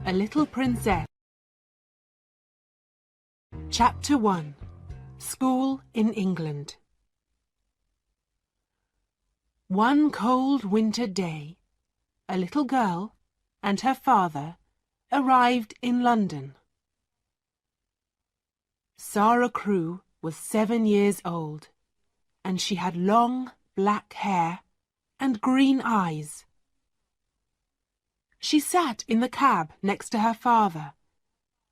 A Little Princess. Chapter 1. School in England. One cold winter day, a little girl and her father arrived in London. Sarah Crewe was 7 years old, and she had long black hair and green eyes. She sat in the cab next to her father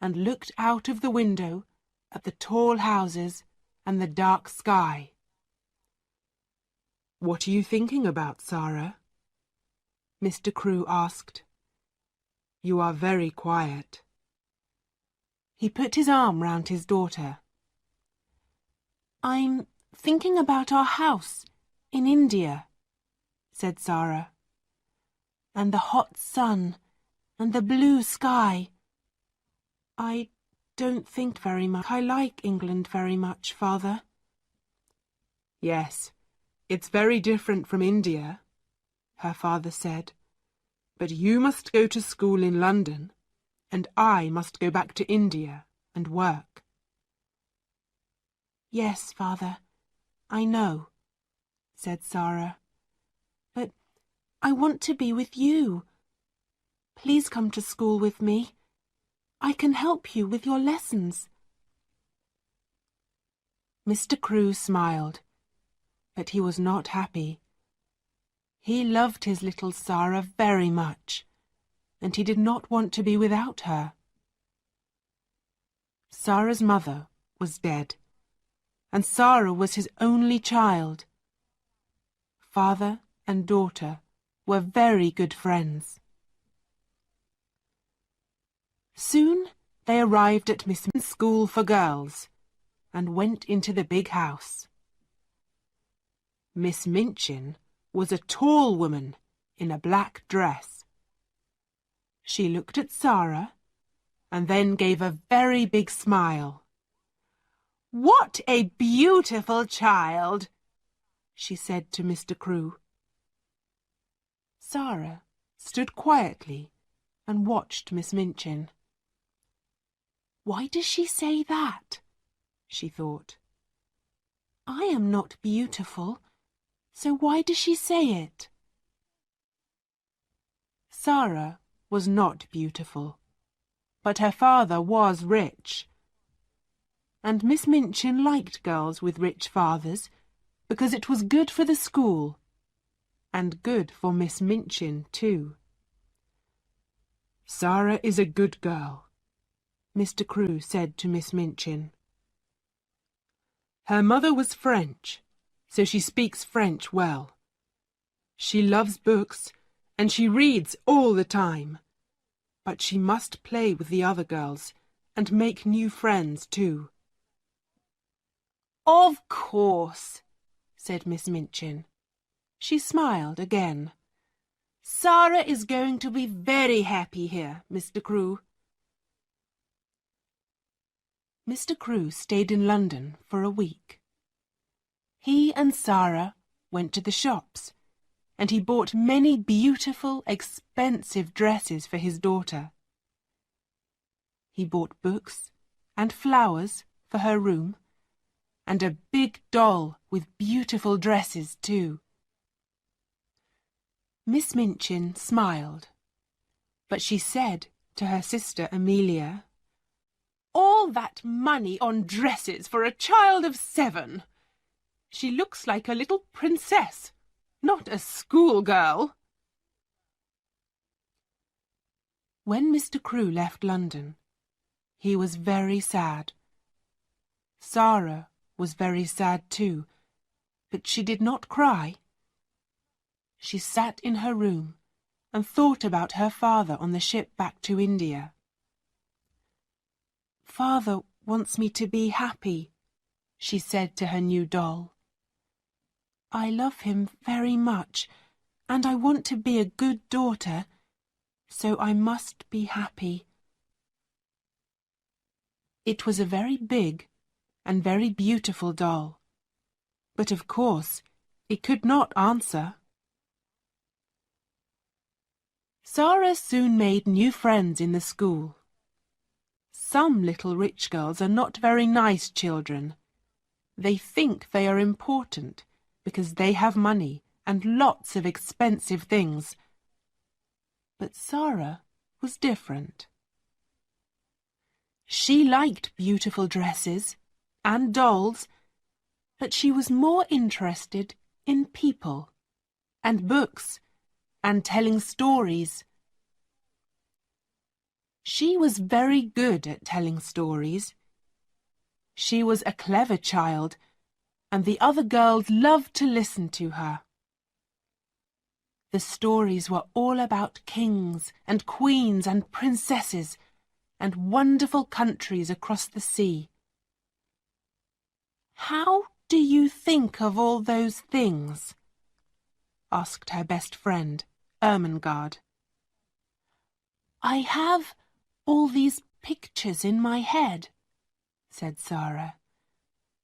and looked out of the window at the tall houses and the dark sky. "What are you thinking about, Sarah?" Mr. Crewe asked. "You are very quiet." He put his arm round his daughter. "I'm thinking about our house in India," said Sarah, "and the hot sun and the blue sky. I don't think very much. I like England very much, Father." "Yes, it's very different from India," her father said. "But you must go to school in London, and I must go back to India and work." "Yes, Father, I know," said Sarah. "But I want to be with you. Please come to school with me. I can help you with your lessons." Mr. Crewe smiled, but he was not happy. He loved his little Sarah very much, and he did not want to be without her. Sarah's mother was dead, and Sarah was his only child. Father and daughter were very good friends. Soon they arrived at Miss Minchin's school for girls and went into the big house. Miss Minchin was a tall woman in a black dress. She looked at Sarah and then gave a very big smile. "What a beautiful child!" she said to Mr. Crewe. Sarah stood quietly and watched Miss Minchin. "Why does she say that?" she thought. "I am not beautiful, so why does she say it?" Sarah was not beautiful, but her father was rich. And Miss Minchin liked girls with rich fathers because it was good for the school, and good for Miss Minchin too. "Sarah is a good girl," Mr. Crewe said to Miss Minchin. "Her mother was French, so she speaks French well. She loves books, and she reads all the time. But she must play with the other girls and make new friends too." "Of course," said Miss Minchin. She smiled again. "Sarah is going to be very happy here, Mr. Crewe." Mr. Crewe stayed in London for a week. He and Sarah went to the shops, and he bought many beautiful, expensive dresses for his daughter. He bought books and flowers for her room, and a big doll with beautiful dresses too. Miss Minchin smiled, but she said to her sister Amelia, "All that money on dresses for a child of 7! She looks like a little princess, not a schoolgirl." When Mr. Crewe left London, he was very sad. Sarah was very sad too, but she did not cry. She sat in her room and thought about her father on the ship back to India. "Father wants me to be happy," she said to her new doll. "I love him very much, and I want to be a good daughter, so I must be happy." It was a very big and very beautiful doll, but of course it could not answer. Sarah soon made new friends in the school. Some little rich girls are not very nice children. They think they are important because they have money and lots of expensive things. But Sarah was different. She liked beautiful dresses and dolls, but she was more interested in people and books and telling stories. She was very good at telling stories. She was a clever child, and the other girls loved to listen to her. The stories were all about kings and queens and princesses and wonderful countries across the sea. "How do you think of all those things?" asked her best friend, Ermengarde. "I have all these pictures in my head," said Sarah,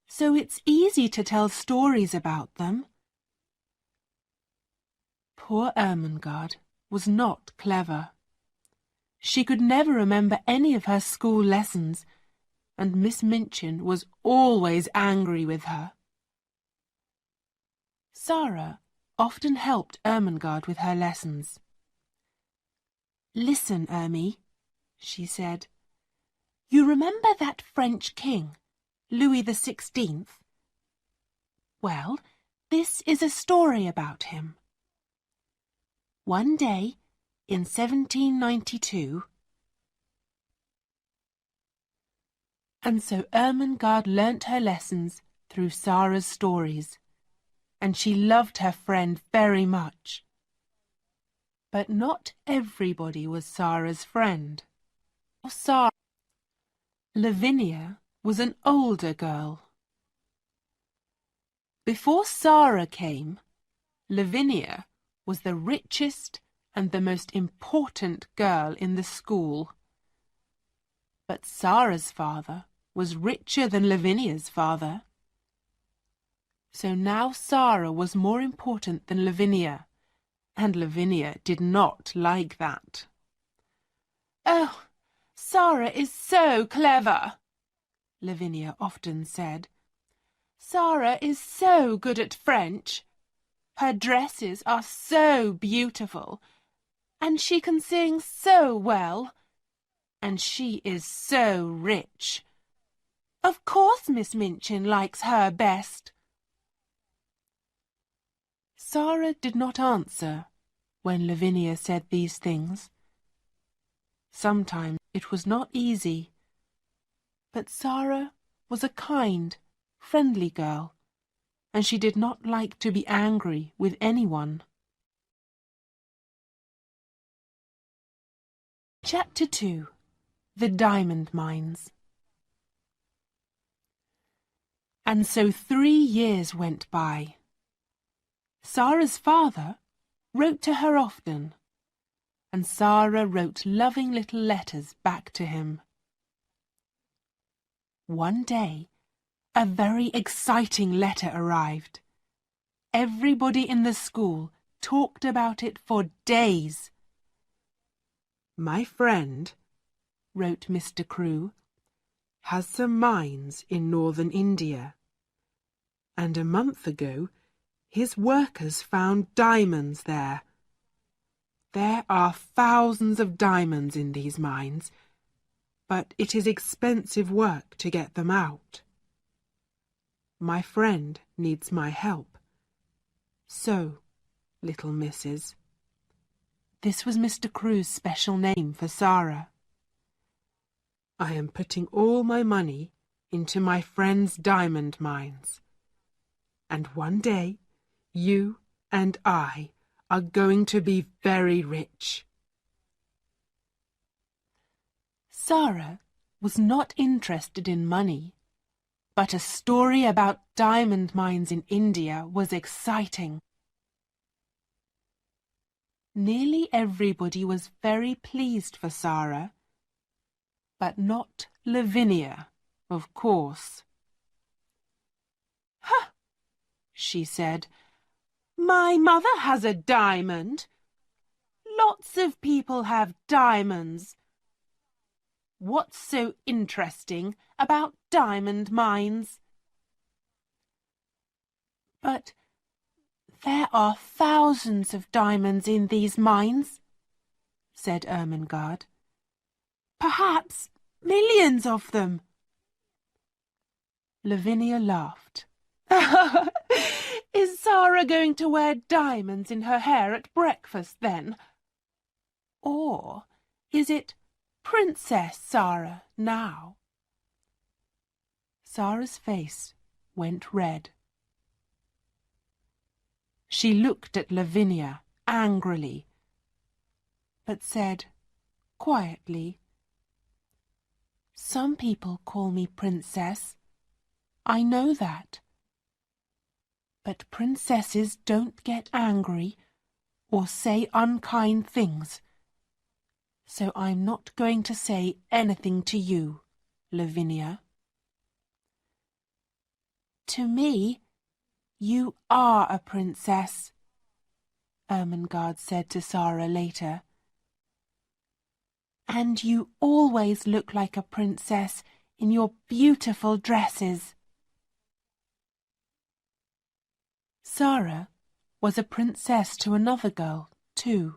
"so it's easy to tell stories about them." Poor Ermengarde was not clever. She could never remember any of her school lessons, and Miss Minchin was always angry with her. Sarah often helped Ermengarde with her lessons. "Listen, Ermie," she said. "You remember that French king, Louis XVI? Well, this is a story about him. One day, in 1792, and so Ermengarde learnt her lessons through Sarah's stories, and she loved her friend very much. But not everybody was Sarah's friend. Lavinia was an older girl. Before Sarah came, Lavinia was the richest and the most important girl in the school. But Sarah's father was richer than Lavinia's father. So now Sarah was more important than Lavinia, and Lavinia did not like that. "Oh, Sarah is so clever," Lavinia often said. "Sarah is so good at French. Her dresses are so beautiful, and she can sing so well, and she is so rich. Of course Miss Minchin likes her best." Sarah did not answer when Lavinia said these things. Sometimes it was not easy, but Sarah was a kind, friendly girl, and she did not like to be angry with anyone. Chapter 2. The Diamond Mines. And so 3 years went by. Sarah's father wrote to her often, and Sarah wrote loving little letters back to him. One day, a very exciting letter arrived. Everybody in the school talked about it for days. "My friend," wrote Mr. Crewe, "has some mines in northern India, and a month ago his workers found diamonds there. There are thousands of diamonds in these mines, but it is expensive work to get them out. My friend needs my help. So, little missus." This was Mr. Crewe's special name for Sarah. "I am putting all my money into my friend's diamond mines, and one day you and I are going to be very rich." Sarah was not interested in money, but a story about diamond mines in India was exciting. Nearly everybody was very pleased for Sarah, but not Lavinia, of course. "Huh," she said, "my mother has a diamond. Lots of people have diamonds. What's so interesting about diamond mines? But there are thousands of diamonds in these mines, said Ermengarde. Perhaps millions of them. Lavinia laughed. Is Zara going to wear diamonds in her hair at breakfast then? Or is it Princess Zara now? Zara's face went red. She looked at Lavinia angrily, but said quietly, Some people call me Princess. I know that. But princesses don't get angry or say unkind things. So I'm not going to say anything to you, Lavinia. To me, you are a princess, Ermengarde said to Zara later. And you always look like a princess in your beautiful dresses. Zara was a princess to another girl, too.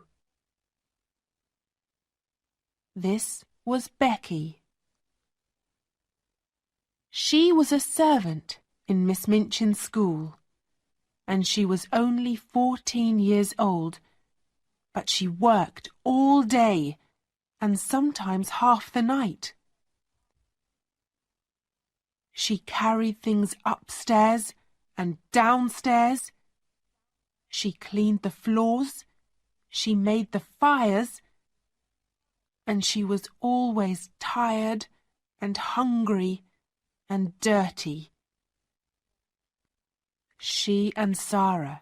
This was Becky. She was a servant in Miss Minchin's school, and she was only 14 years old, but she worked all day and sometimes half the night. She carried things upstairs and downstairs. She cleaned the floors, she made the fires, and she was always tired and hungry and dirty. She and Zara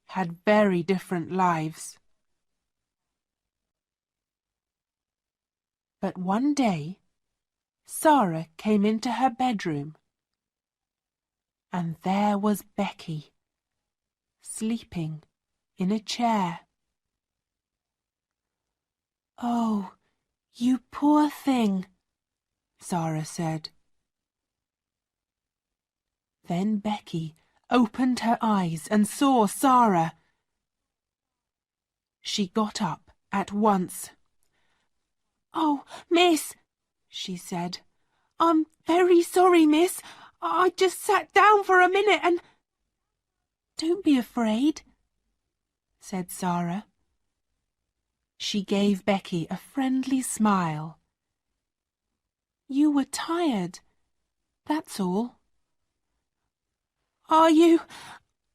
had very different lives. But one day, Zara came into her bedroom, and there was Becky, sleeping in a chair. Oh, you poor thing, Zara said. Then Becky opened her eyes and saw Zara. She got up at once. Oh, miss, she said. I'm very sorry, miss. I just sat down for a minute and... Don't be afraid, said Zara. She gave Becky a friendly smile. You were tired, that's all. Are you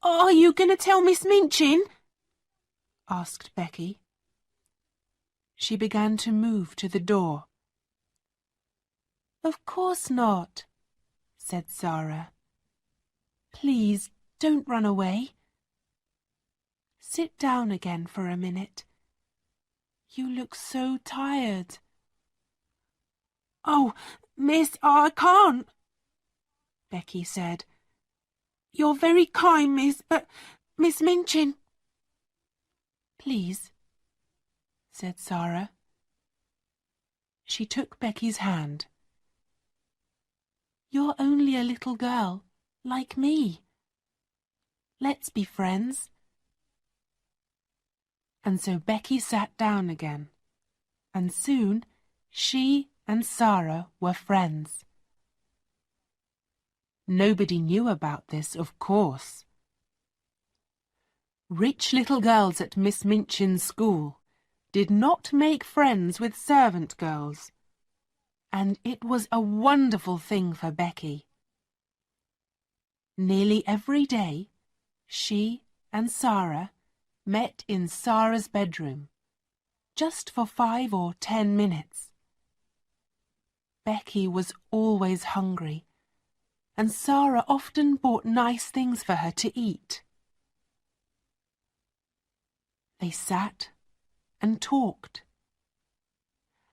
going to tell Miss Minchin? Asked Becky. She began to move to the door. Of course not, said Zara. Please don't run away. Sit down again for a minute. You look so tired. Oh, miss, I can't, Becky said. You're very kind, miss, but Miss Minchin... Please, said Zara. She took Becky's hand. You're only a little girl, like me. Let's be friends. And so Becky sat down again, and soon she and Zara were friends. Nobody knew about this, of course. Rich little girls at Miss Minchin's school did not make friends with servant girls, and it was a wonderful thing for Becky. Nearly every day, she and Zara met in Zara's bedroom, just for 5 or 10 minutes. Becky was always hungry, and Zara often bought nice things for her to eat. They sat and talked,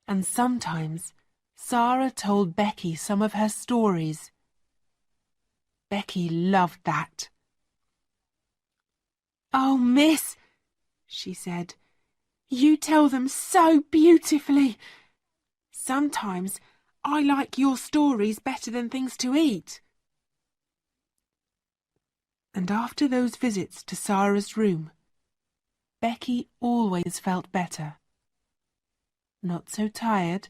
and sometimes Zara told Becky some of her stories. Becky loved that. Oh, miss, she said, You tell them so beautifully. Sometimes I like your stories better than things to eat. And after those visits to Sarah's room, Becky always felt better. Not so tired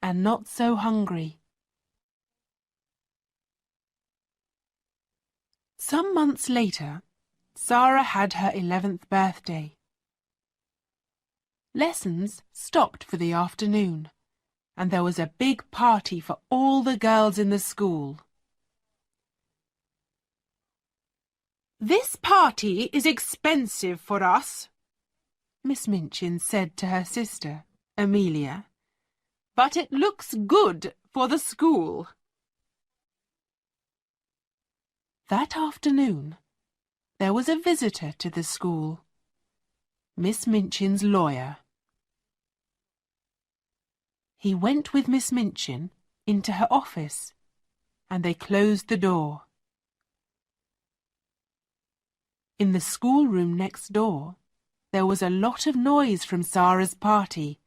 and not so hungry. Some months later, Sarah had her 11th birthday. Lessons stopped for the afternoon, and there was a big party for all the girls in the school. "This party is expensive for us," Miss Minchin said to her sister, Amelia, "but it looks good for the school." That afternoon, there was a visitor to the school, Miss Minchin's lawyer. He went with Miss Minchin into her office, and they closed the door. In the schoolroom next door, there was a lot of noise from Sarah's party.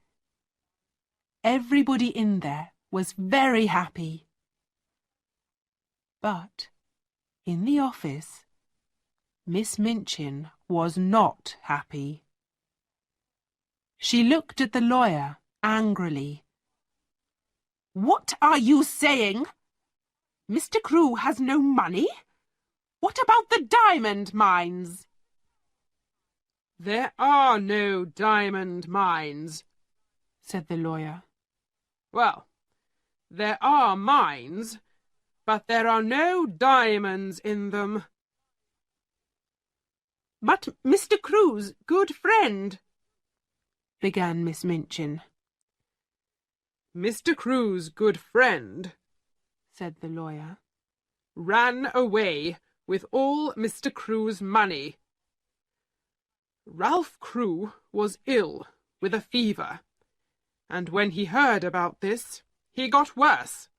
Everybody in there was very happy. But in the office, Miss Minchin was not happy. She looked at the lawyer angrily. "What are you saying? Mr. Crewe has no money? What about the diamond mines?" "There are no diamond mines," said the lawyer. "Well, there are mines, but there are no diamonds in them." "But Mr. Crewe's good friend," began Miss Minchin. "Mr. Crewe's good friend," said the lawyer, "ran away with all Mr. Crewe's money. Ralph Crewe was ill with a fever, and when he heard about this, he got worse.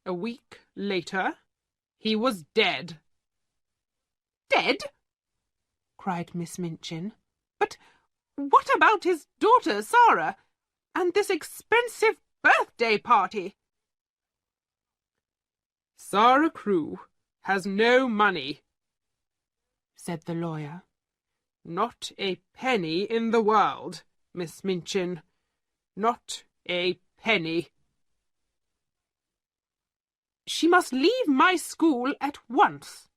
A week later, he was dead." "Dead?" cried Miss Minchin. "But what about his daughter, Sarah, and this expensive birthday party?" "Sarah Crewe has no money," said the lawyer. "Not a penny in the world, Miss Minchin. Not a penny." "She must leave my school at once,"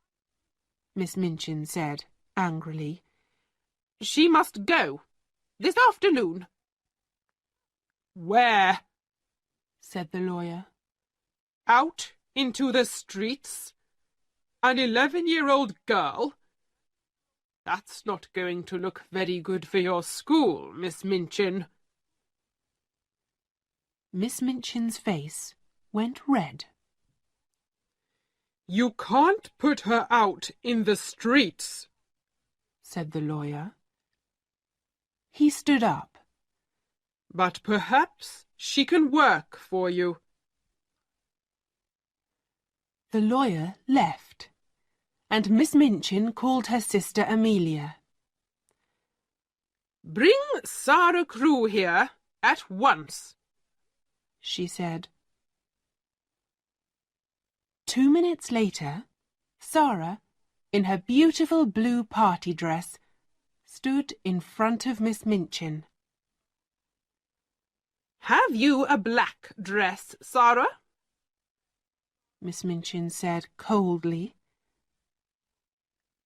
Miss Minchin said angrily. "She must go this afternoon." "Where?" said the lawyer. "Out into the streets? An 11-year-old girl? That's not going to look very good for your school, Miss Minchin." Miss Minchin's face went red. "You can't put her out in the streets," said the lawyer. He stood up. "But perhaps she can work for you." The lawyer left, and Miss Minchin called her sister Amelia. "Bring Sarah Crewe here at once," she said. 2 minutes later, Sarah, in her beautiful blue party dress, stood in front of Miss Minchin. "Have you a black dress, Sarah?" Miss Minchin said coldly.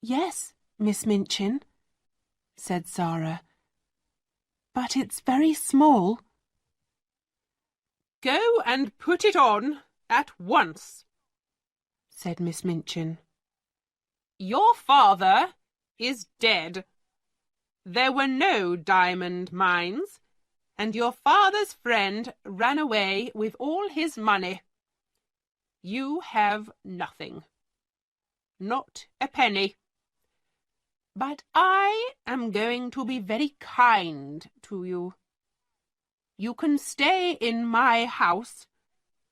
"Yes, Miss Minchin," said Sarah, "but it's very small." "Go and put it on at once," said Miss Minchin. "Your father is dead. There were no diamond mines, and your father's friend ran away with all his money. You have nothing. Not a penny. But I am going to be very kind to you. You can stay in my house,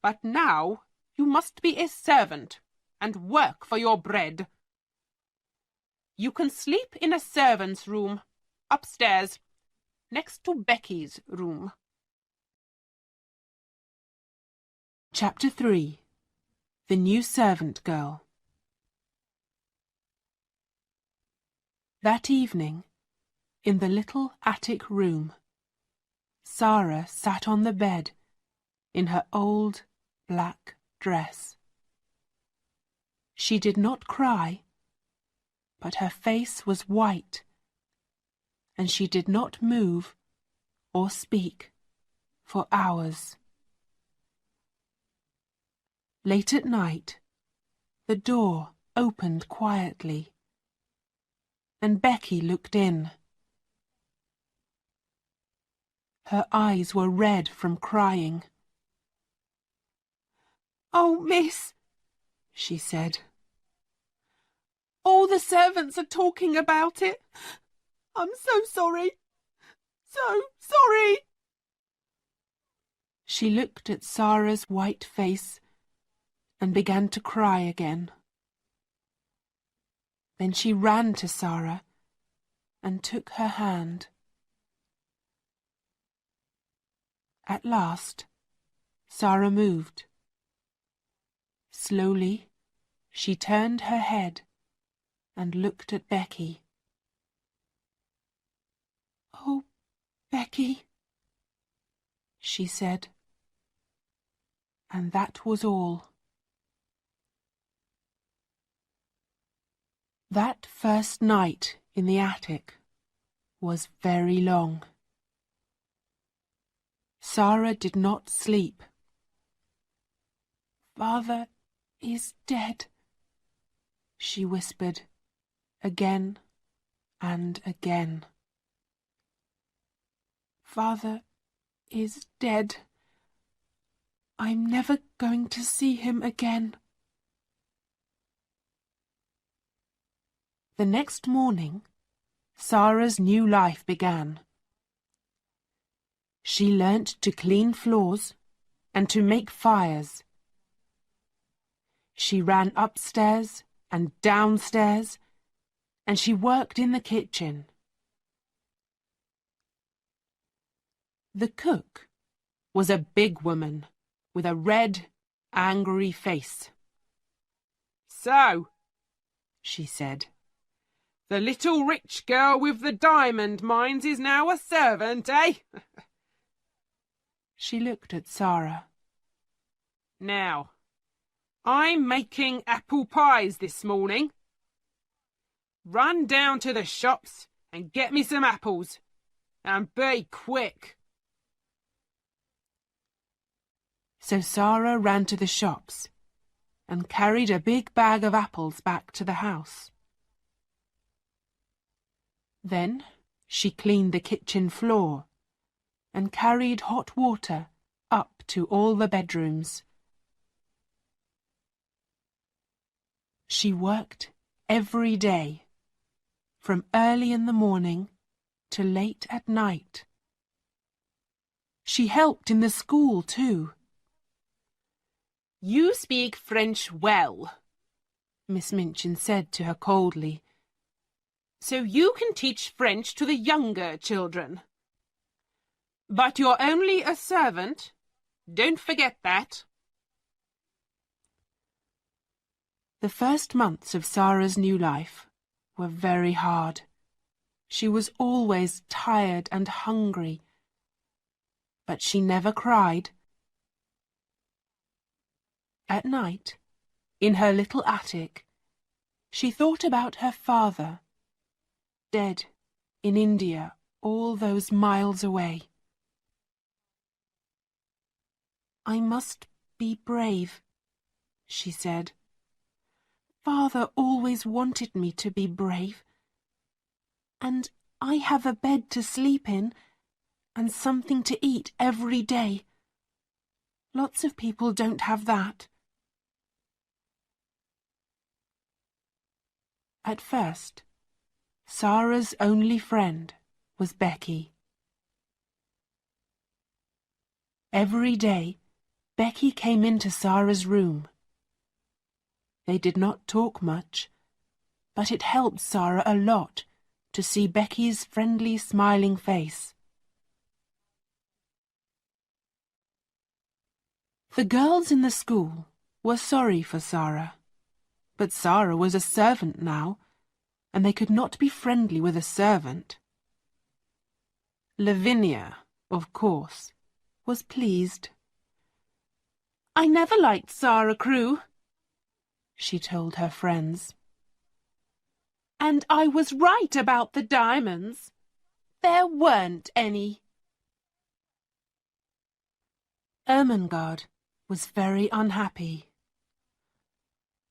but now you must be a servant and work for your bread. You can sleep in a servant's room, upstairs, next to Becky's room. Chapter 3. The New Servant Girl. That evening, in the little attic room, Sarah sat on the bed in her old black dress. She did not cry, but her face was white, and she did not move or speak for hours. Late at night, the door opened quietly, and Becky looked in. Her eyes were red from crying. "Oh, miss," she said, "all the servants are talking about it. I'm so sorry. So sorry." She looked at Sarah's white face and began to cry again. Then she ran to Sarah and took her hand. At last, Sarah moved. Slowly, she turned her head and looked at Becky. "Oh, Becky," she said. And that was all. That first night in the attic was very long. Sarah did not sleep. "Father is dead," she whispered again and again. "Father is dead. I'm never going to see him again." The next morning, Sarah's new life began. She learnt to clean floors and to make fires. She ran upstairs and downstairs, and she worked in the kitchen. The cook was a big woman with a red, angry face. "So," she said, "the little rich girl with the diamond mines is now a servant, eh?" She looked at Sarah. "Now, I'm making apple pies this morning. Run down to the shops and get me some apples, and be quick." So Sarah ran to the shops and carried a big bag of apples back to the house. Then she cleaned the kitchen floor and carried hot water up to all the bedrooms. She worked every day, from early in the morning to late at night. She helped in the school too. "You speak French well," Miss Minchin said to her coldly, "so you can teach French to the younger children. But you're only a servant. Don't forget that." The first months of Sarah's new life were very hard. She was always tired and hungry, but she never cried. At night, in her little attic, she thought about her father, dead in India all those miles away. "I must be brave," she said. "Father always wanted me to be brave. And I have a bed to sleep in and something to eat every day. Lots of people don't have that." At first, Sarah's only friend was Becky. Every day, Becky came into Sarah's room. They did not talk much, but it helped Sarah a lot to see Becky's friendly, smiling face. The girls in the school were sorry for Sarah, but Sarah was a servant now, and they could not be friendly with a servant. Lavinia, of course, was pleased. "I never liked Sarah Crewe," she told her friends. "And I was right about the diamonds. There weren't any." Ermengarde was very unhappy.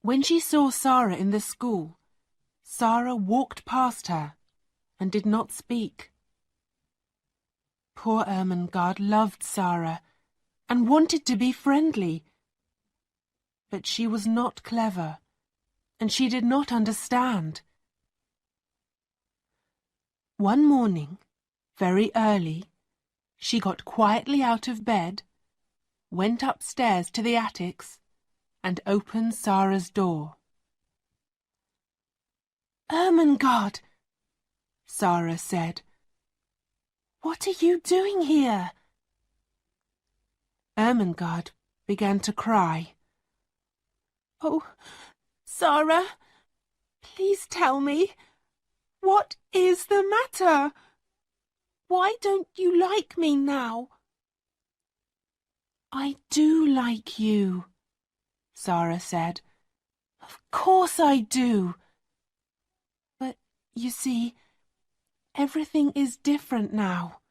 When she saw Sarah in the school, Sarah walked past her and did not speak. Poor Ermengarde loved Sarah and wanted to be friendly, but she was not clever, and she did not understand. One morning, very early, she got quietly out of bed, went upstairs to the attics, and opened Sarah's door. "Ermengarde," Sarah said, "what are you doing here?" Ermengarde began to cry. "Oh, Sarah, please tell me, what is the matter? Why don't you like me now?" "I do like you," Sarah said. "Of course I do. But, you see, everything is different now.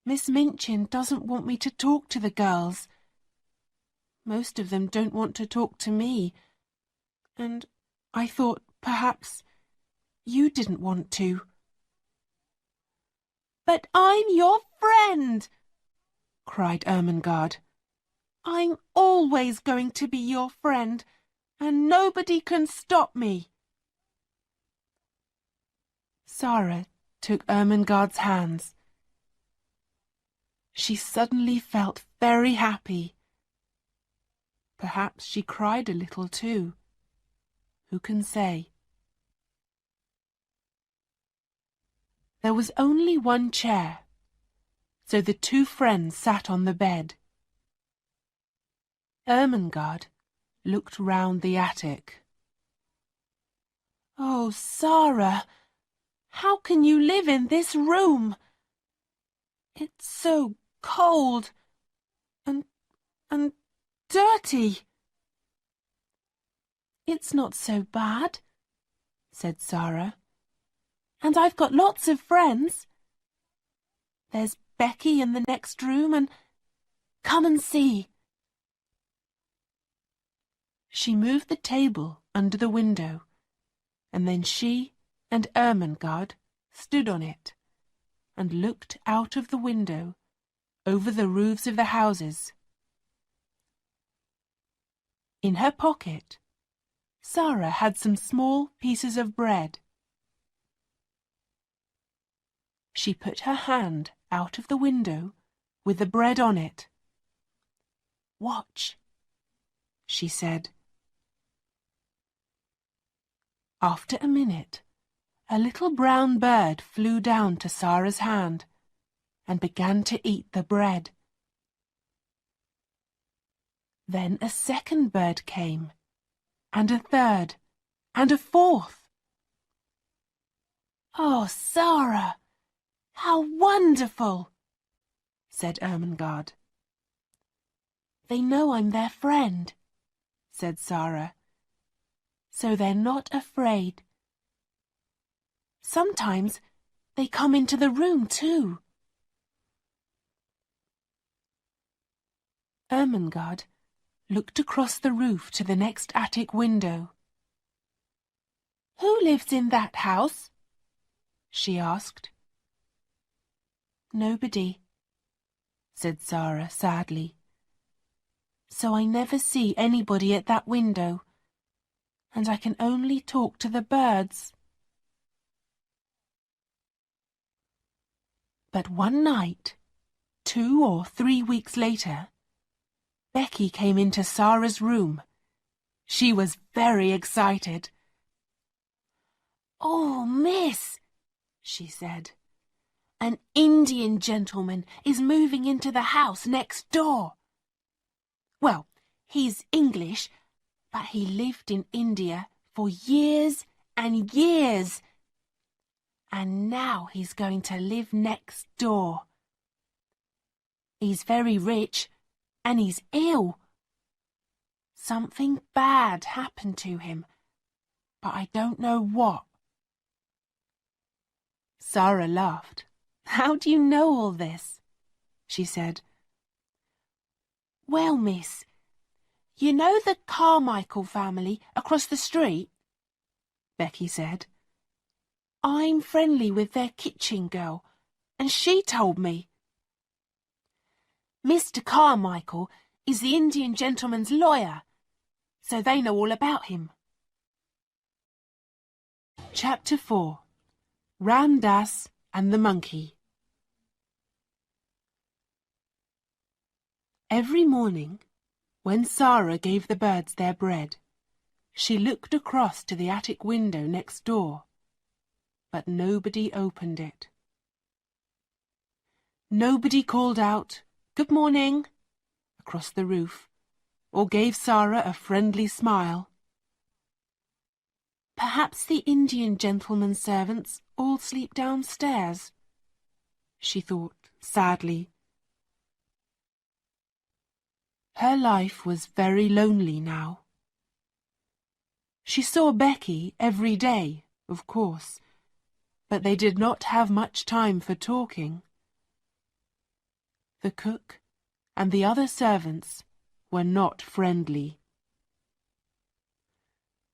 Miss Minchin doesn't want me to talk to the girls. Most of them don't want to talk to me. And I thought perhaps you didn't want to." "But I'm your friend!" cried Ermengarde. "I'm always going to be your friend, and nobody can stop me." Sarah took Ermengarde's hands. She suddenly felt very happy. Perhaps she cried a little too. Who can say? There was only one chair, so the two friends sat on the bed. Ermengarde looked round the attic. "Oh, Sarah, how can you live in this room? It's so cold and dirty." "It's not so bad," said Sarah. "And I've got lots of friends. There's Becky in the next room, and come and see." She moved the table under the window, and then she and Ermengarde stood on it and looked out of the window over the roofs of the houses. In her pocket, Sarah had some small pieces of bread. She put her hand out of the window with the bread on it. "Watch," she said. After a minute, a little brown bird flew down to Sarah's hand and began to eat the bread. Then a second bird came, and a third, and a fourth. "Oh, Sarah, how wonderful!" said Ermengarde. "They know I'm their friend," said Sarah, "so they're not afraid. Sometimes they come into the room too." Ermengarde looked across the roof to the next attic window. "Who lives in that house?" she asked. "Nobody," said Sarah sadly. "So I never see anybody at that window, and I can only talk to the birds." But one night, 2 or 3 weeks later, Becky came into Sarah's room. She was very excited. "Oh, miss," she said, "an Indian gentleman is moving into the house next door." Well, he's English, but he lived in India for years and years. And now he's going to live next door. He's very rich, and he's ill. Something bad happened to him, but I don't know what. Sarah laughed. How do you know all this? She said. Well, miss, you know the Carmichael family across the street? Becky said. I'm friendly with their kitchen girl, and she told me. Mr. Carmichael is the Indian gentleman's lawyer, so they know all about him. Chapter 4. Ram Das and the Monkey. Every morning, when Sarah gave the birds their bread, she looked across to the attic window next door, but nobody opened it. Nobody called out, "Good morning," across the roof, or gave Sarah a friendly smile. Perhaps the Indian gentleman's servants all sleep downstairs, she thought sadly. Her life was very lonely now. She saw Becky every day, of course, but they did not have much time for talking. The cook and the other servants were not friendly.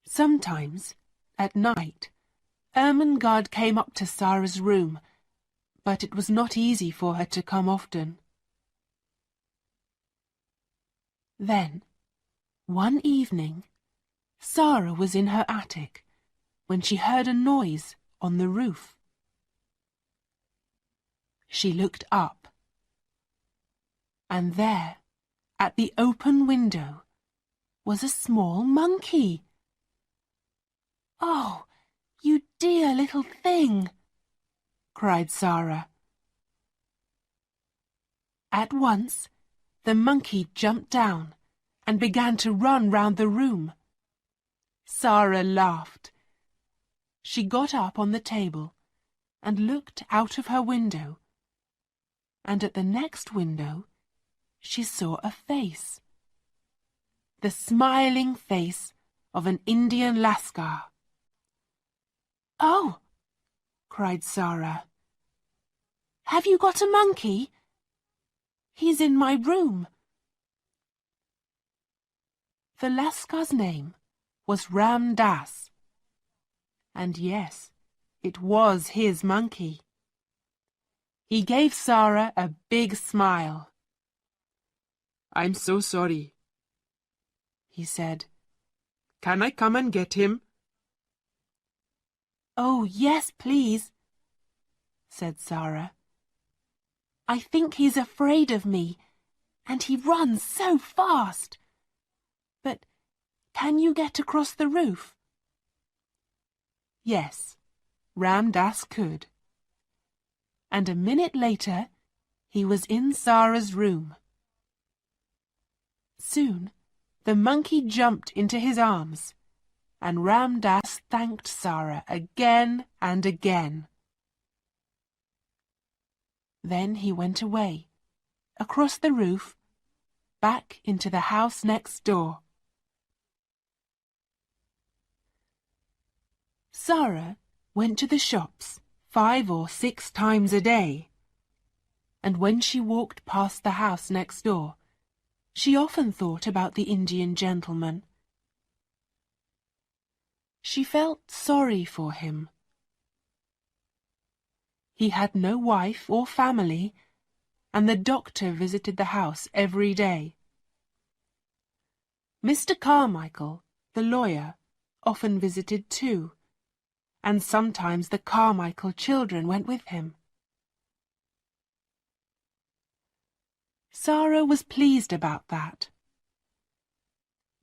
Sometimes, at night, Ermengarde came up to Sarah's room, but it was not easy for her to come often. Then, one evening, Sarah was in her attic when she heard a noise on the roof. She looked up, and there, at the open window, was a small monkey. "Oh, you dear little thing!" cried Sarah. At once, the monkey jumped down and began to run round the room. Sarah laughed. She got up on the table and looked out of her window, and at the next window she saw a face. The smiling face of an Indian lascar. "Oh!" cried Sarah. "Have you got a monkey? He's in my room." The lascar's name was Ram Das. And yes, it was his monkey. He gave Sarah a big smile. "I'm so sorry," he said. "Can I come and get him?" "Oh, yes, please," said Sarah. "I think he's afraid of me, and he runs so fast. But can you get across the roof?" Yes, Ram Das could. And a minute later, he was in Sarah's room. Soon, the monkey jumped into his arms, and Ram Das thanked Sarah again and again. Then he went away, across the roof, back into the house next door. Sarah went to the shops 5 or 6 times a day, and when she walked past the house next door, she often thought about the Indian gentleman. She felt sorry for him. He had no wife or family, and the doctor visited the house every day. Mr. Carmichael, the lawyer, often visited too, and sometimes the Carmichael children went with him. Sarah was pleased about that.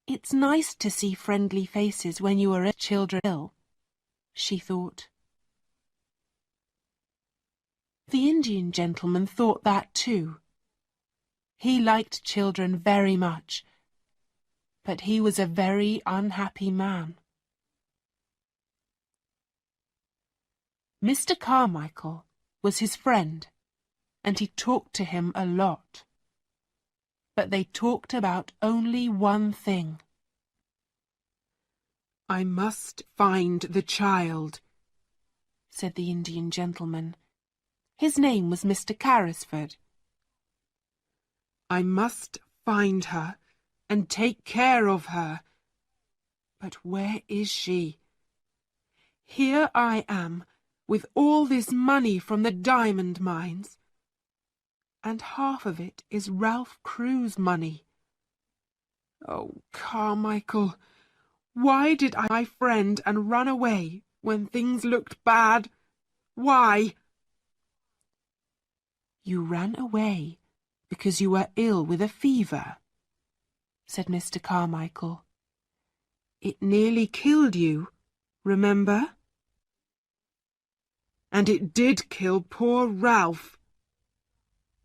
It's nice to see friendly faces when you are children ill, she thought. The Indian gentleman thought that too. He liked children very much, but he was a very unhappy man. Mr. Carmichael was his friend, and he talked to him a lot. But they talked about only one thing. "I must find the child," said the Indian gentleman. His name was Mr. Carrisford. "I must find her and take care of her. But where is she? Here I am, with all this money from the diamond mines, and half of it is Ralph Crewe's money. Oh, Carmichael, why did I friend and run away when things looked bad? Why?" "You ran away because you were ill with a fever," said Mr. Carmichael. "It nearly killed you, remember? And it did kill poor Ralph,"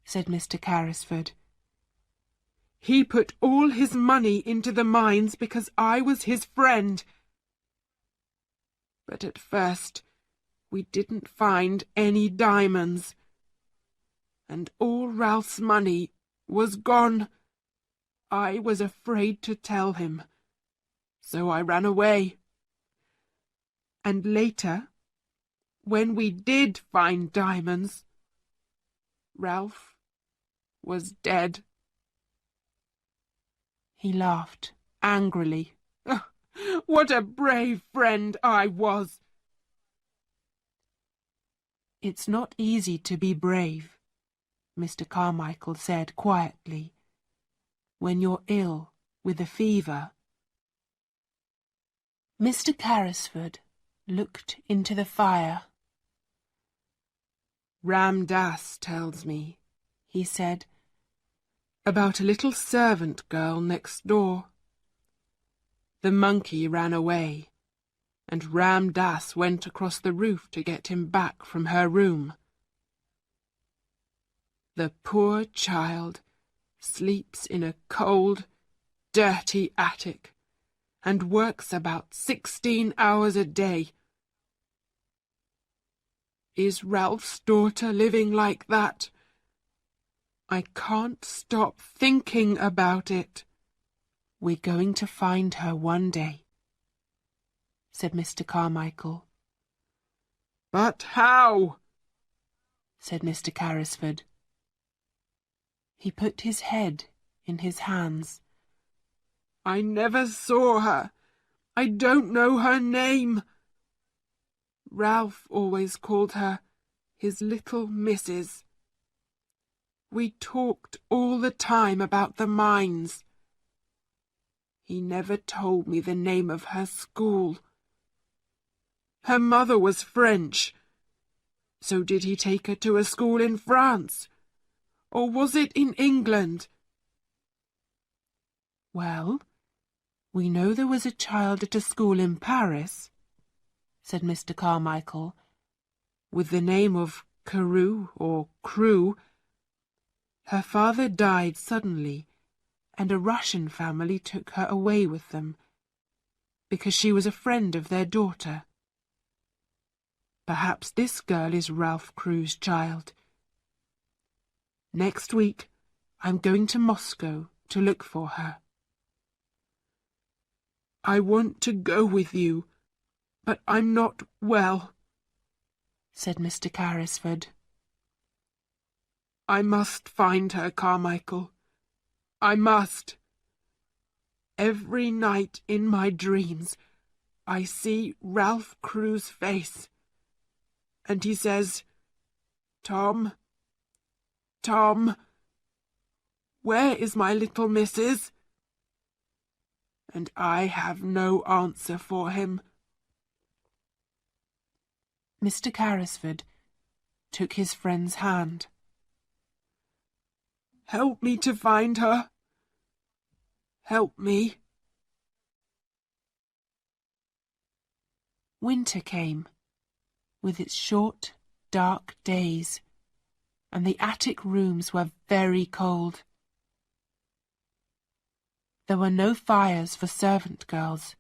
said Mr. Carrisford. "He put all his money into the mines because I was his friend. But at first we didn't find any diamonds, and all Ralph's money was gone. I was afraid to tell him, so I ran away. And later, when we did find diamonds, Ralph was dead." He laughed angrily. "What a brave friend I was!" "It's not easy to be brave," Mr. Carmichael said quietly, "when you're ill with a fever." Mr. Carrisford looked into the fire. "Ram Dass tells me," he said, "about a little servant girl next door. The monkey ran away, and Ram Dass went across the roof to get him back from her room. The poor child sleeps in a cold, dirty attic, and works about 16 hours a day. Is Ralph's daughter living like that? I can't stop thinking about it." "We're going to find her one day," said Mr. Carmichael. "But how?" said Mr. Carrisford. He put his head in his hands. "I never saw her. I don't know her name. Ralph always called her his little missus. We talked all the time about the mines. He never told me the name of her school. Her mother was French. So did he take her to a school in France? Or was it in England?" "Well, we know there was a child at a school in Paris," said Mr. Carmichael, "with the name of Carew or Crewe. Her father died suddenly, and a Russian family took her away with them, because she was a friend of their daughter. Perhaps this girl is Ralph Crewe's child. Next week I'm going to Moscow to look for her." "I want to go with you, but I'm not well," said Mr. Carrisford. "I must find her, Carmichael. I must. Every night in my dreams I see Ralph Crewe's face, and he says, 'Tom, Tom, where is my little missus?' And I have no answer for him." Mr. Carrisford took his friend's hand. "Help me to find her. Help me." Winter came, with its short, dark days, and the attic rooms were very cold. There were no fires for servant girls,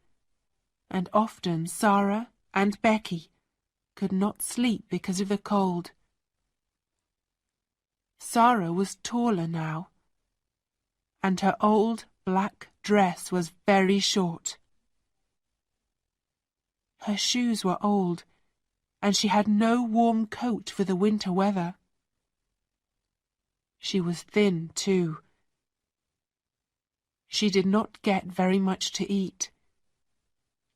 and often Sarah and Becky could not sleep because of the cold. Sarah was taller now, and her old black dress was very short. Her shoes were old, and she had no warm coat for the winter weather. She was thin, too. She did not get very much to eat,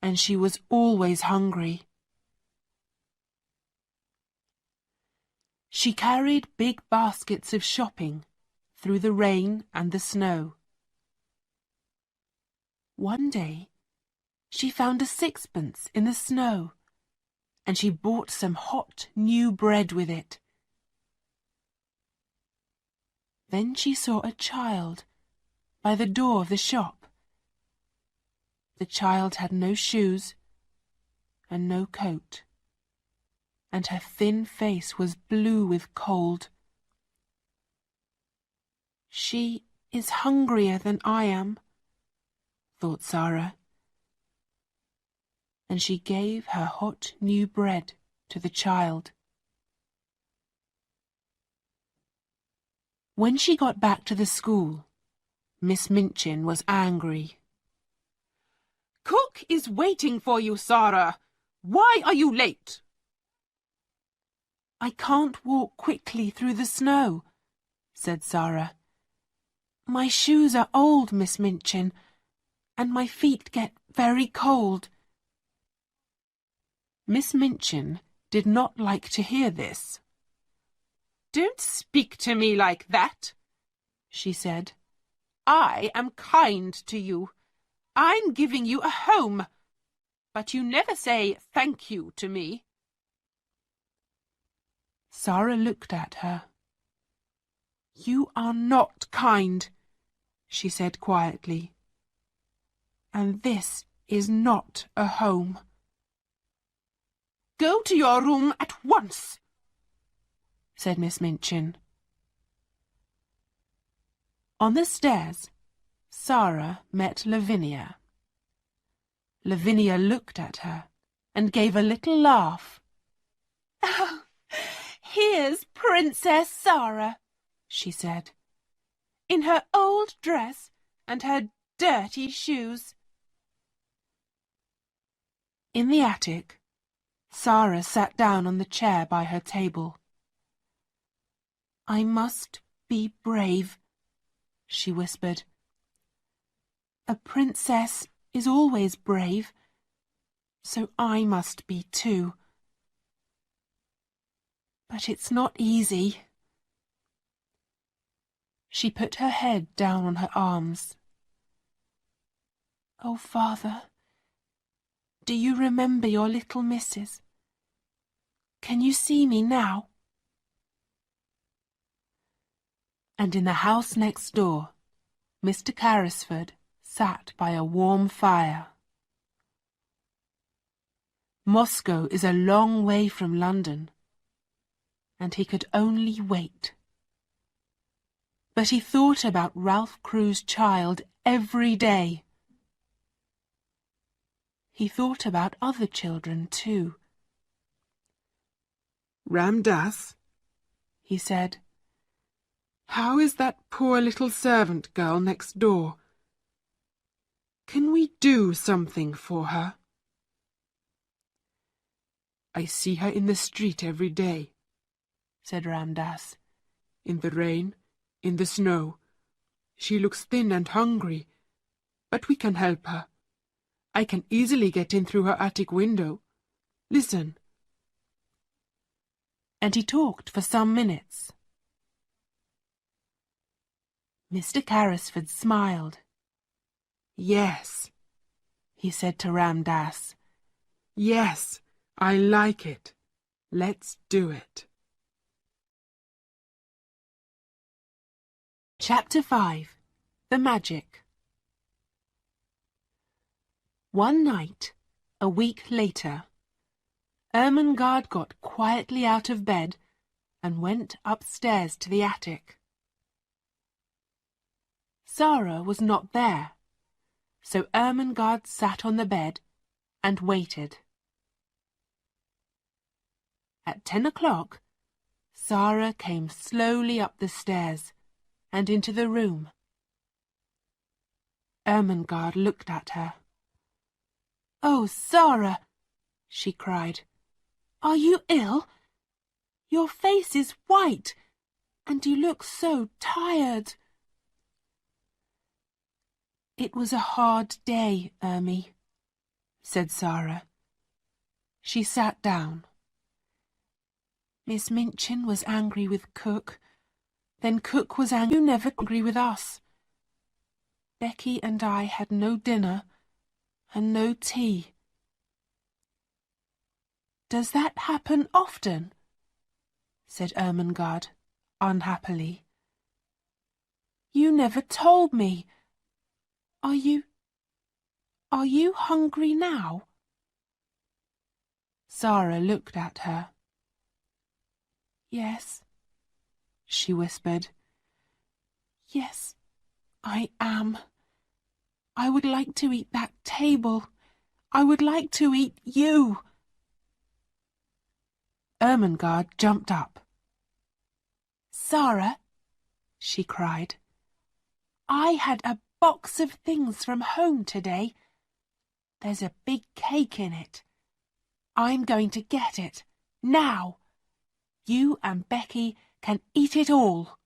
and she was always hungry. She carried big baskets of shopping through the rain and the snow. One day, she found a sixpence in the snow, and she bought some hot new bread with it. Then she saw a child by the door of the shop. The child had no shoes and no coat, and her thin face was blue with cold. She is hungrier than I am, thought Sarah, and she gave her hot new bread to the child. When she got back to the school, Miss Minchin was angry. "Cook is waiting for you, Sarah. Why are you late?" "I can't walk quickly through the snow," said Sarah. "My shoes are old, Miss Minchin, and my feet get very cold." Miss Minchin did not like to hear this. "Don't speak to me like that," she said. "I am kind to you. I'm giving you a home, but you never say thank you to me." Sarah looked at her. "You are not kind," she said quietly. "And this is not a home." "Go to your room at once," said Miss Minchin. On the stairs, Sarah met Lavinia. Lavinia looked at her and gave a little laugh. "Oh, here's Princess Sarah," she said, "in her old dress and her dirty shoes." In the attic, Sarah sat down on the chair by her table. "I must be brave," she whispered. "A princess is always brave, so I must be too. But it's not easy." She put her head down on her arms. "Oh, Father, do you remember your little missus? Can you see me now?" And in the house next door, Mr. Carrisford sat by a warm fire. Moscow is a long way from London, and he could only wait. But he thought about Ralph Crewe's child every day. He thought about other children too. "Ram Dass," he said, "how is that poor little servant girl next door? Can we do something for her? I see her in the street every day," said Ram Dass. "In the rain, in the snow. She looks thin and hungry, but we can help her. I can easily get in through her attic window. Listen." And he talked for some minutes. Mr. Carrisford smiled. "Yes," he said to Ram Dass. "Yes, I like it. Let's do it." Chapter 5. The Magic. One night, a week later, Ermengarde got quietly out of bed and went upstairs to the attic. Sarah was not there, So Ermengarde sat on the bed and waited. At 10 o'clock, Sarah came slowly up the stairs and into the room. Ermengarde looked at her. "Oh, Sarah," she cried, "are you ill? Your face is white, and you look so tired." "It was a hard day, Ermy," said Sarah. She sat down. "Miss Minchin was angry with Cook. Then Cook was angry. You never angry with us. Becky and I had no dinner and no tea." "Does that happen often?" said Ermengarde, unhappily. "You never told me. Are you hungry now?" Sarah looked at her. "Yes," she whispered. "Yes, I am. I would like to eat that table. I would like to eat you." Ermengarde jumped up. "Sarah," she cried, "I had a box of things from home today. There's a big cake in it. I'm going to get it, now. You and Becky can eat it all."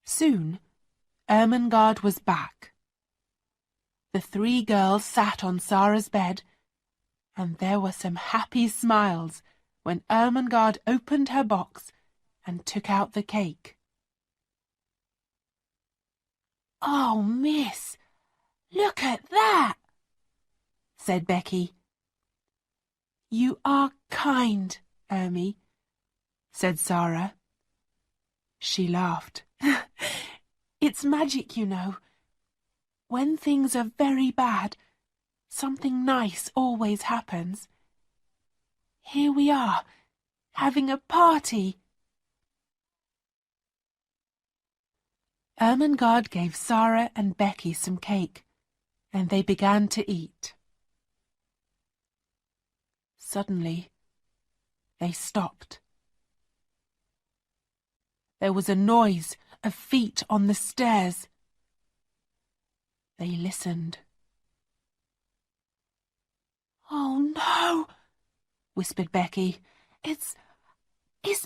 Soon, Ermengarde was back. The 3 girls sat on Sarah's bed, and there were some happy smiles when Ermengarde opened her box and took out the cake. "Oh, miss, look at that," said Becky. "You are kind, Ermy," said Sarah. She laughed. "It's magic, you know. When things are very bad, something nice always happens. Here we are, having a party." Ermengarde gave Sarah and Becky some cake, and they began to eat. Suddenly, they stopped. There was a noise of feet on the stairs. They listened. "Oh, no," whispered Becky. It's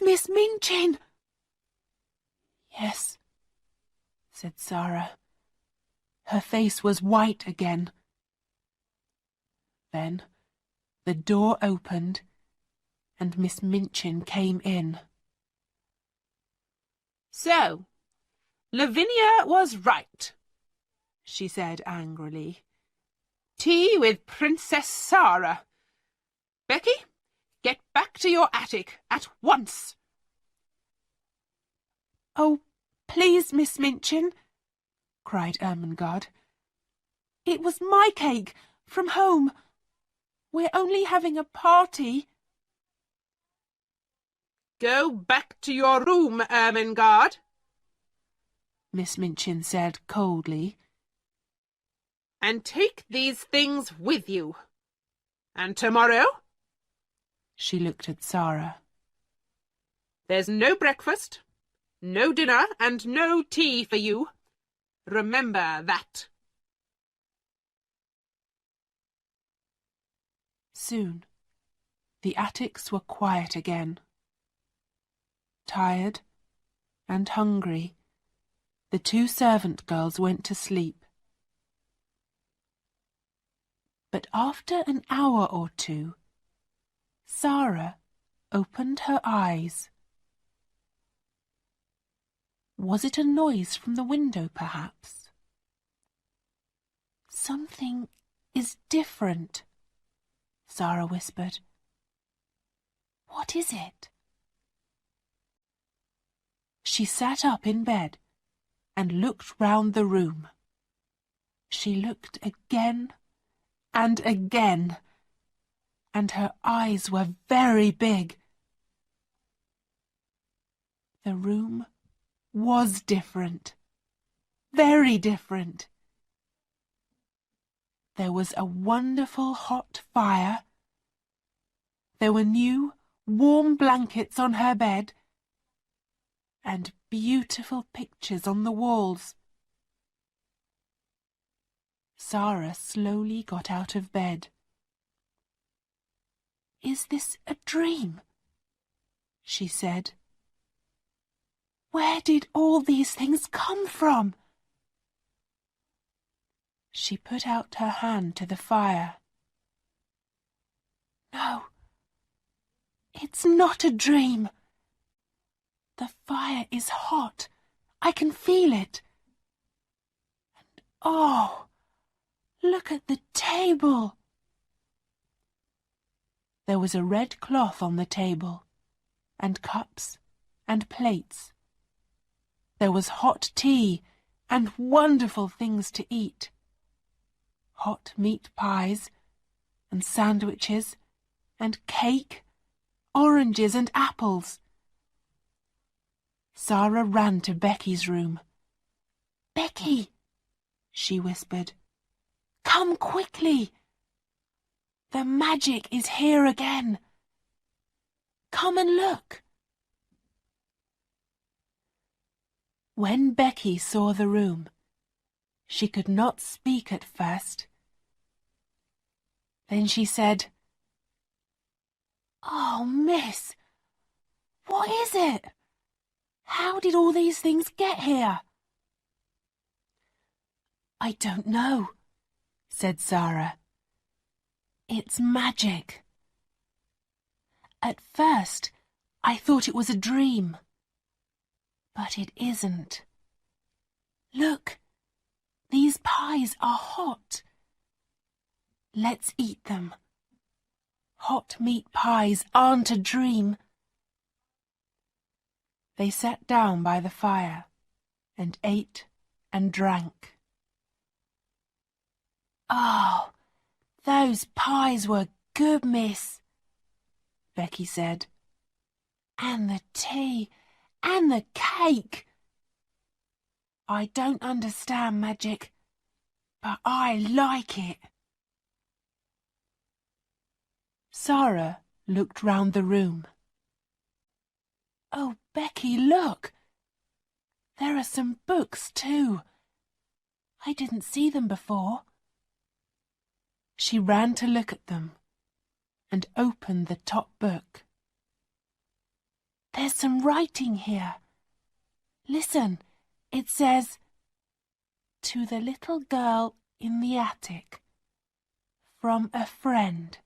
Miss Minchin." "Yes," said Sarah. Her face was white again. Then the door opened and Miss Minchin came in. "So, Lavinia was right," she said angrily. "Tea with Princess Sarah. Becky, get back to your attic at once." "Oh, please, Miss Minchin," cried Ermengarde. "It was my cake from home. We're only having a party." "Go back to your room, Ermengarde," Miss Minchin said coldly. "and take these things with you. And tomorrow," she looked at Sarah, "there's no breakfast, no dinner, and no tea for you. Remember that." Soon, the attics were quiet again. Tired and hungry, the 2 servant girls went to sleep. But after an hour or 2, Sarah opened her eyes. Was it a noise from the window, perhaps? "Something is different," Sarah whispered. "What is it?" She sat up in bed and looked round the room. She looked again and again, and her eyes were very big. The room was different, very different. There was a wonderful hot fire. There were new, warm blankets on her bed, and beautiful pictures on the walls. Sarah slowly got out of bed. "Is this a dream?" she said. "Where did all these things come from?" She put out her hand to the fire. "No, it's not a dream. The fire is hot. I can feel it. And oh, look at the table." There was a red cloth on the table, and cups and plates. There was hot tea and wonderful things to eat. Hot meat pies and sandwiches and cake, oranges and apples. Sarah ran to Becky's room. "Becky," she whispered, "come quickly. The magic is here again. Come and look." When Becky saw the room, she could not speak at first. Then she said, "Oh, miss, what is it? How did all these things get here?" "I don't know," said Sarah. "It's magic. At first, I thought it was a dream. But it isn't. Look, these pies are hot. Let's eat them. Hot meat pies aren't a dream." They sat down by the fire and ate and drank. "Oh, those pies were good, miss," Becky said. "And the tea and the cake. I don't understand magic, but I like it." Sarah looked round the room. "Oh, Becky, look! There are some books too. I didn't see them before." She ran to look at them and opened the top book. "There's some writing here. Listen, it says, 'To the little girl in the attic, from a friend.'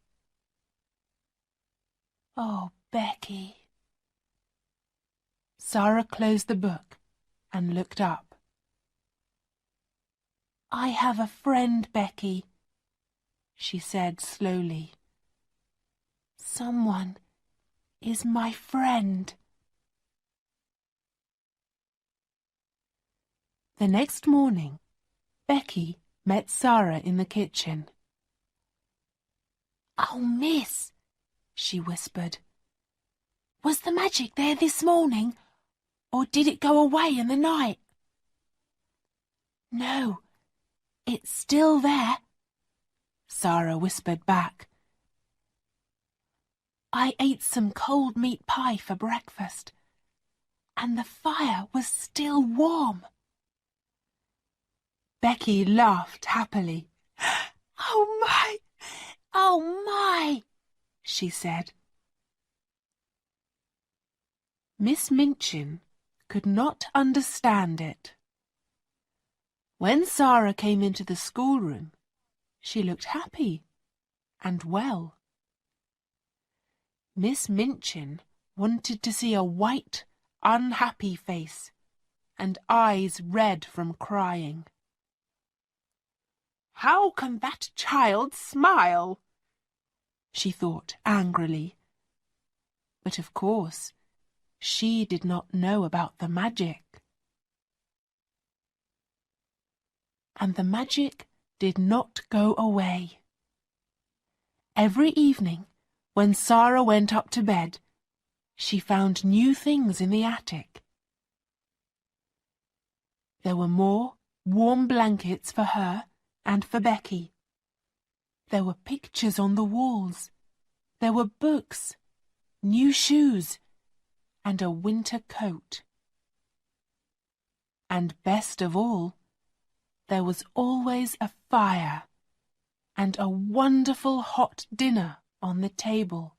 Oh, Becky." Sarah closed the book and looked up. "I have a friend, Becky," she said slowly. "Someone is my friend." The next morning, Becky met Sarah in the kitchen. "Oh, miss," she whispered, "was the magic there this morning, or did it go away in the night?" "No, it's still there," Sarah whispered back. "I ate some cold meat pie for breakfast, and the fire was still warm." Becky laughed happily. Oh my, she said. Miss Minchin could not understand it. When Sarah came into the schoolroom, she looked happy and well. Miss Minchin wanted to see a white, unhappy face and eyes red from crying. "How can that child smile?" she thought angrily. But of course, she did not know about the magic. And the magic did not go away. Every evening, when Sarah went up to bed, she found new things in the attic. There were more warm blankets for her and for Becky, There were pictures on the walls. There were books, new shoes, and a winter coat. And best of all, there was always a fire and a wonderful hot dinner on the table.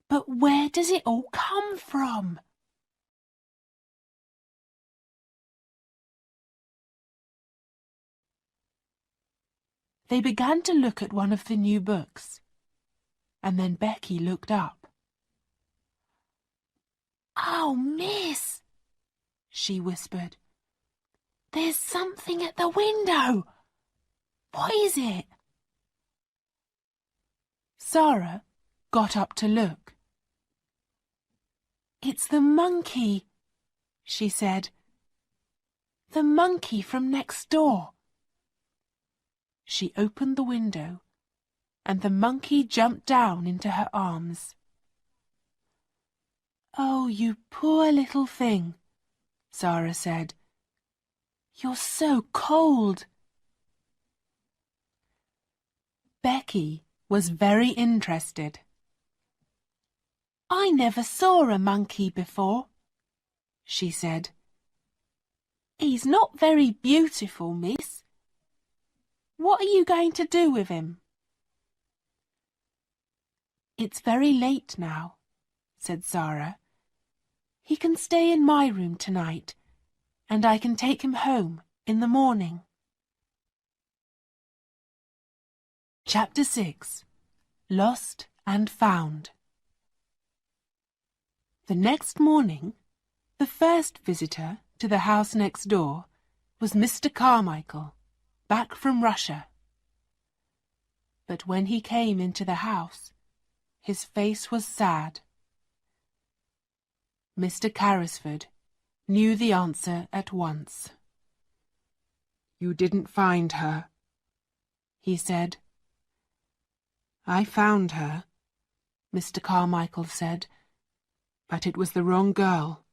But where does it all come from? They began to look at one of the new books, and then Becky looked up. "Oh, miss," she whispered, "there's something at the window. What is it?" Sarah got up to look. "It's the monkey," she said. "The monkey from next door." She opened the window, and the monkey jumped down into her arms. "Oh, you poor little thing," Sarah said. "You're so cold." Becky was very interested. "I never saw a monkey before," she said. "He's not very beautiful, miss. What are you going to do with him?" "It's very late now," said Sarah. "He can stay in my room tonight, and I can take him home in the morning." Chapter 6. Lost and Found. The next morning, the first visitor to the house next door was Mr. Carmichael, back from Russia. But when he came into the house, his face was sad. Mr. Carrisford knew the answer at once. "You didn't find her," he said. "I found her," Mr. Carmichael said, "but it was the wrong girl.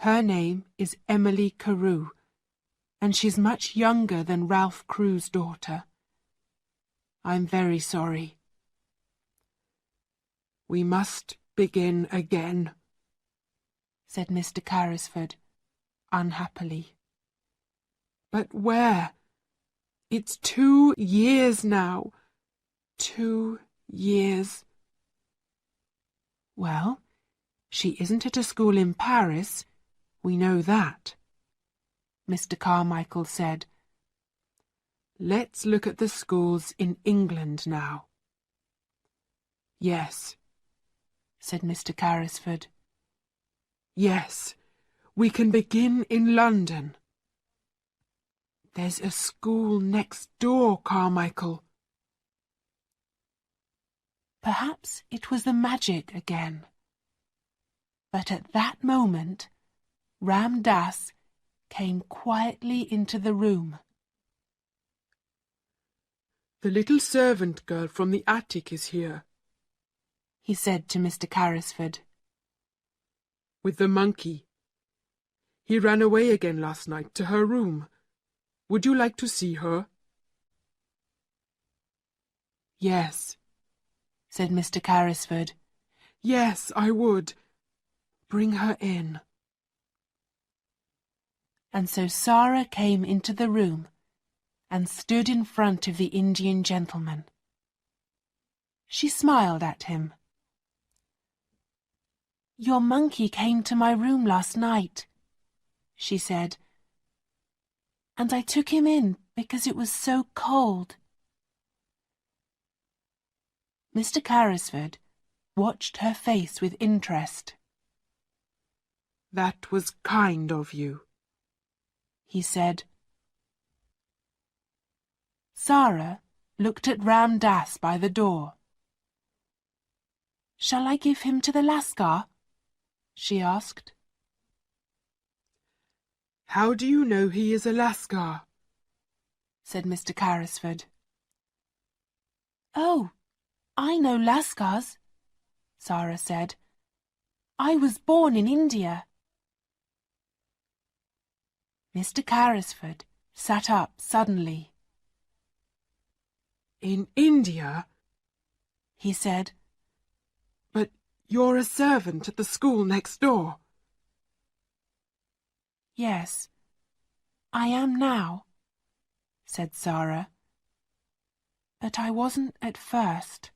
Her name is Emily Carew, and she's much younger than Ralph Crew's daughter. I'm very sorry. We must begin again," said Mr. Carrisford, unhappily. "But where? It's 2 years now. 2 years. "Well, she isn't at a school in Paris, we know that," Mr. Carmichael said. "Let's look at the schools in England now." "Yes," said Mr. Carrisford. "Yes, we can begin in London." "There's a school next door, Carmichael." Perhaps it was the magic again. But at that moment, Ram Dass came quietly into the room. "The little servant girl from the attic is here," he said to Mr. Carrisford. "With the monkey. He ran away again last night to her room. Would you like to see her?" "Yes," said Mr. Carrisford. "Yes, I would. Bring her in." And so Sarah came into the room and stood in front of the Indian gentleman. She smiled at him. "Your monkey came to my room last night," she said, "and I took him in because it was so cold." Mr. Carrisford watched her face with interest. "That was kind of you," he said. Sarah looked at Ram Dass by the door. "Shall I give him to the Lascar?" she asked. "How do you know he is a Lascar?" said Mr. Carrisford. "Oh, I know Lascars," Sarah said. "I was born in India." Mr. Carrisford sat up suddenly. In India? He said. But you're a servant at the school next door. Yes, I am now, said Sarah. But I wasn't at first.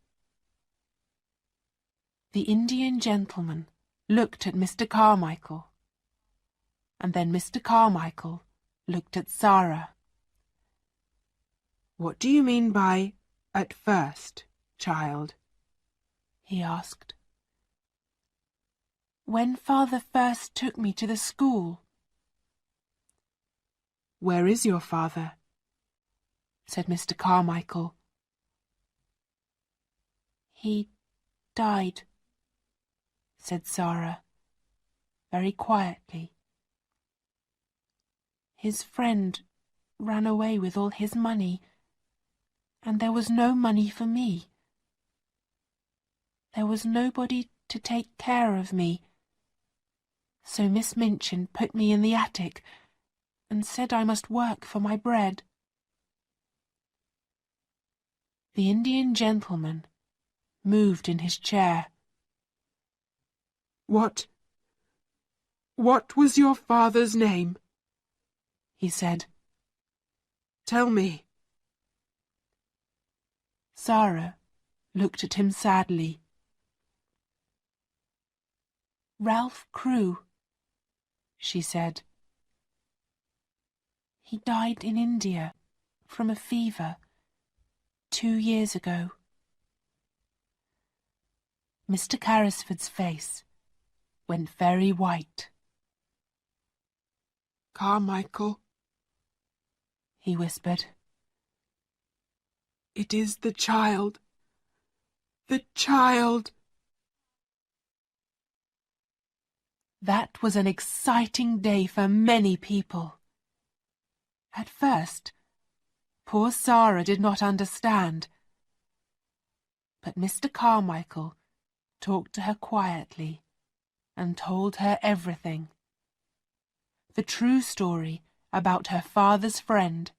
The Indian gentleman looked at Mr. Carmichael, and then Mr. Carmichael looked at Sarah. What do you mean by at first, child? He asked. When father first took me to the school. Where is your father? Said Mr. Carmichael. He died, said Sarah, very quietly. His friend ran away with all his money, and there was no money for me. There was nobody to take care of me, so Miss Minchin put me in the attic and said I must work for my bread. The Indian gentleman moved in his chair. What was your father's name? He said. Tell me. Sarah looked at him sadly. Ralph Crewe, she said. He died in India from a fever 2 years ago. Mr. Carrisford's face went very white. Carmichael, he whispered. It is the child. The child. That was an exciting day for many people. At first, poor Sarah did not understand. But Mr. Carmichael talked to her quietly and told her everything. The true story about her father's friend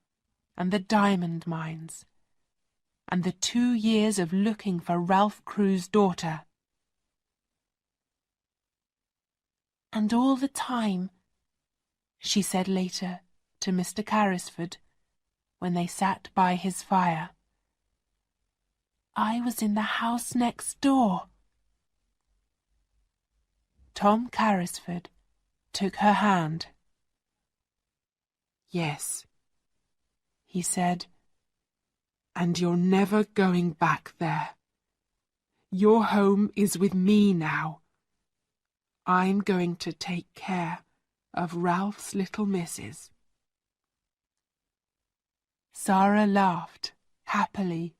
and the diamond mines, and the 2 years of looking for Ralph Crewe's daughter. And all the time, she said later to Mr. Carrisford, when they sat by his fire, I was in the house next door. Tom Carrisford took her hand. Yes, he said. And you're never going back there. Your home is with me now. I'm going to take care of Ralph's little missus. Sarah laughed happily.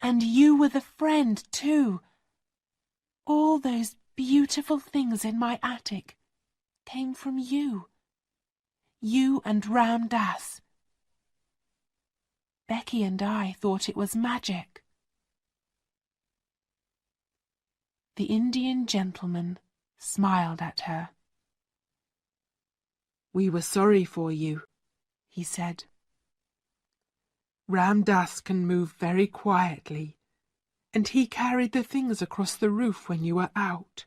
And you were the friend, too. All those beautiful things in my attic came from you. You and Ram Dass. Becky and I thought it was magic. The Indian gentleman smiled at her. We were sorry for you, he said. Ram Dass can move very quietly, and he carried the things across the roof when you were out.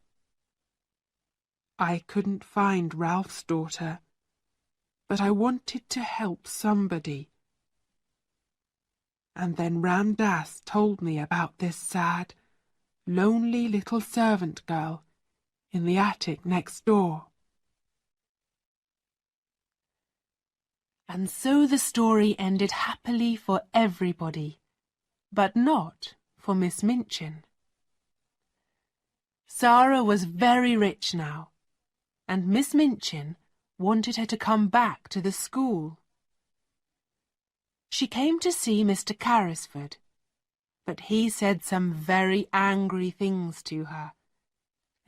I couldn't find Ralph's daughter, but I wanted to help somebody. And then Ram Dass told me about this sad, lonely little servant girl in the attic next door. And so the story ended happily for everybody, but not for Miss Minchin. Sarah was very rich now, and Miss Minchin wanted her to come back to the school. She came to see Mr. Carrisford, but he said some very angry things to her,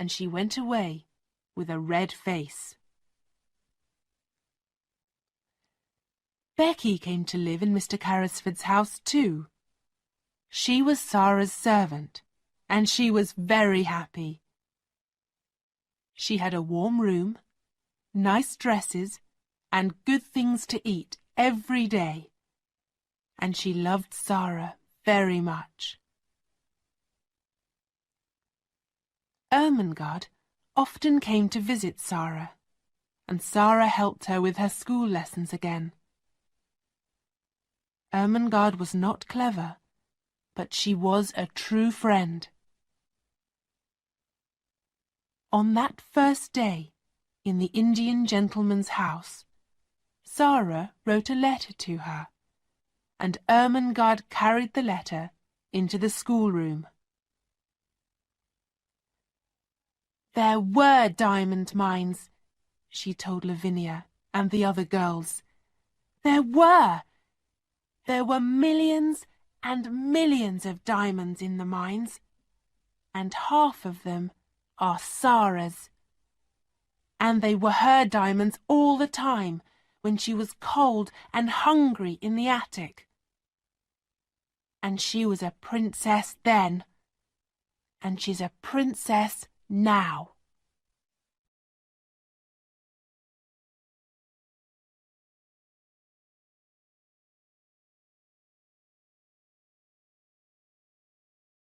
and she went away with a red face. Becky came to live in Mr. Carrisford's house too. She was Sarah's servant, and she was very happy. She had a warm room, nice dresses, and good things to eat every day, and she loved Sarah very much. Ermengarde often came to visit Sarah, and Sarah helped her with her school lessons again. Ermengarde was not clever, but she was a true friend. On that first day, in the Indian gentleman's house, Sarah wrote a letter to her, and Ermengarde carried the letter into the schoolroom. There were diamond mines, she told Lavinia and the other girls. There were millions and millions of diamonds in the mines, and half of them are Sarah's. And they were her diamonds all the time when she was cold and hungry in the attic. And she was a princess then, and she's a princess now.